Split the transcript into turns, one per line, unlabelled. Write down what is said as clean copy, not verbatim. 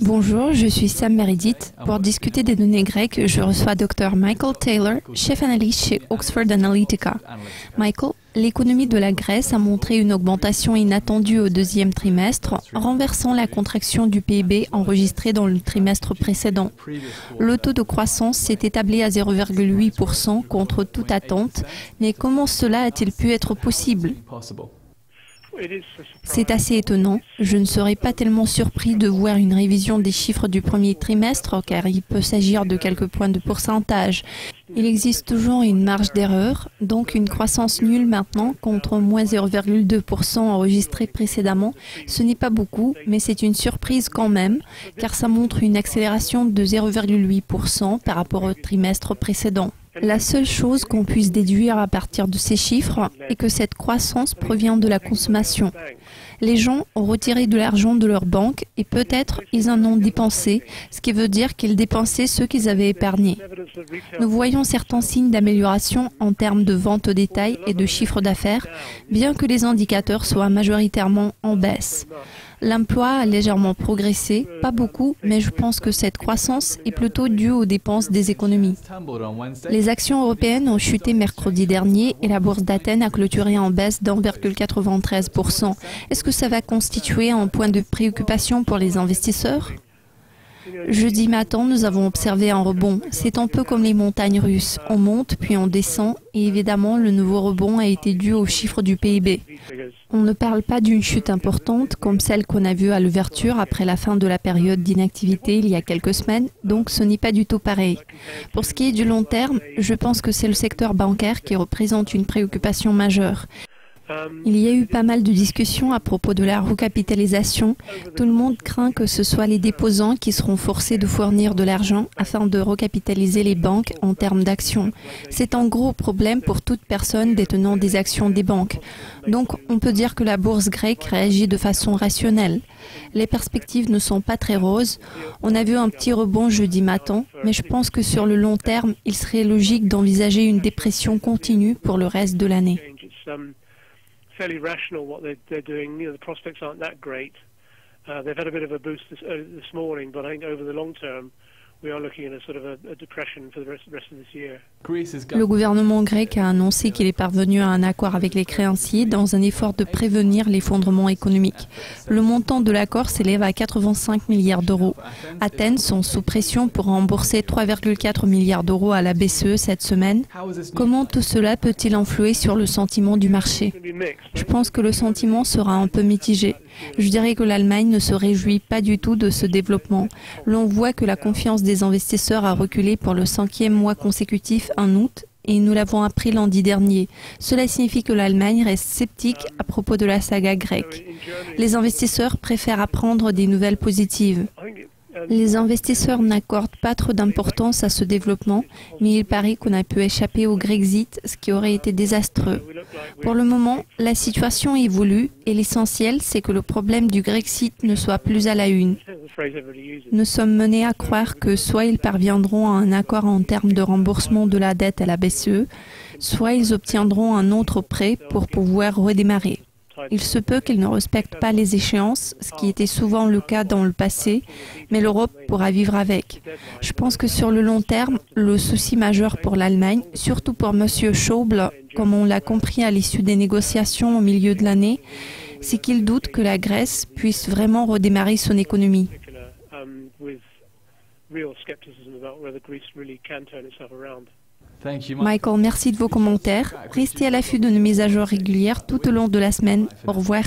Bonjour, je suis Sam Meredith. Pour discuter des données grecques, je reçois Dr Michael Taylor, chef analyste chez Oxford Analytica. Michael, l'économie de la Grèce a montré une augmentation inattendue au deuxième trimestre, renversant la contraction du PIB enregistrée dans le trimestre précédent. Le taux de croissance s'est établi à 0,8% contre toute attente, mais comment cela a-t-il pu être possible ? C'est assez étonnant. Je ne serais pas tellement surpris de voir une révision des chiffres du premier trimestre, car il peut s'agir de quelques points de pourcentage. Il existe toujours une marge d'erreur, donc une croissance nulle maintenant contre moins 0,2% enregistré précédemment. Ce n'est pas beaucoup, mais c'est une surprise quand même, car ça montre une accélération de 0,8% par rapport au trimestre précédent. La seule chose qu'on puisse déduire à partir de ces chiffres est que cette croissance provient de la consommation. Les gens ont retiré de l'argent de leur banque et peut-être ils en ont dépensé, ce qui veut dire qu'ils dépensaient ce qu'ils avaient épargné. Nous voyons certains signes d'amélioration en termes de vente au détail et de chiffre d'affaires, bien que les indicateurs soient majoritairement en baisse. L'emploi a légèrement progressé, pas beaucoup, mais je pense que cette croissance est plutôt due aux dépenses des économies. Les actions européennes ont chuté mercredi dernier et la bourse d'Athènes a clôturé en baisse d'1,93%. Est-ce que ça va constituer un point de préoccupation pour les investisseurs ? Jeudi matin, nous avons observé un rebond. C'est un peu comme les montagnes russes. On monte, puis on descend, et évidemment, le nouveau rebond a été dû aux chiffres du PIB. On ne parle pas d'une chute importante comme celle qu'on a vue à l'ouverture après la fin de la période d'inactivité il y a quelques semaines, donc ce n'est pas du tout pareil. Pour ce qui est du long terme, je pense que c'est le secteur bancaire qui représente une préoccupation majeure. Il y a eu pas mal de discussions à propos de la recapitalisation. Tout le monde craint que ce soit les déposants qui seront forcés de fournir de l'argent afin de recapitaliser les banques en termes d'actions. C'est un gros problème pour toute personne détenant des actions des banques. Donc, on peut dire que la bourse grecque réagit de façon rationnelle. Les perspectives ne sont pas très roses. On a vu un petit rebond jeudi matin, mais je pense que sur le long terme, il serait logique d'envisager une dépression continue pour le reste de l'année.
Fairly rational what they're doing. The prospects aren't that great. They've had a bit of a boost this morning, but I think over the long term, we are looking at a sort of a depression for the rest of this year.
Le gouvernement grec a annoncé qu'il est parvenu à un accord avec les créanciers dans un effort de prévenir l'effondrement économique. Le montant de l'accord s'élève à 85 milliards d'euros. Athènes sont sous pression pour rembourser 3,4 milliards d'euros à la BCE cette semaine. Comment tout cela peut-il influer sur le sentiment du marché ? Je pense que le sentiment sera un peu mitigé. Je dirais que l'Allemagne ne se réjouit pas du tout de ce développement. L'on voit que la confiance des investisseurs a reculé pour le 5e mois consécutif en août et nous l'avons appris lundi dernier. Cela signifie que l'Allemagne reste sceptique à propos de la saga grecque. Les investisseurs préfèrent apprendre des nouvelles positives. Les investisseurs n'accordent pas trop d'importance à ce développement, mais il paraît qu'on a pu échapper au Grexit, ce qui aurait été désastreux. Pour le moment, la situation évolue et l'essentiel, c'est que le problème du Grexit ne soit plus à la une. Nous sommes menés à croire que soit ils parviendront à un accord en termes de remboursement de la dette à la BCE, soit ils obtiendront un autre prêt pour pouvoir redémarrer. Il se peut qu'ils ne respectent pas les échéances, ce qui était souvent le cas dans le passé, mais l'Europe pourra vivre avec. Je pense que sur le long terme, le souci majeur pour l'Allemagne, surtout pour M. Schäuble, comme on l'a compris à l'issue des négociations au milieu de l'année, c'est qu'il doute que la Grèce puisse vraiment redémarrer son économie. Michael, merci de vos commentaires. Restez à l'affût de nos mises à jour régulières tout au long de la semaine. Au revoir.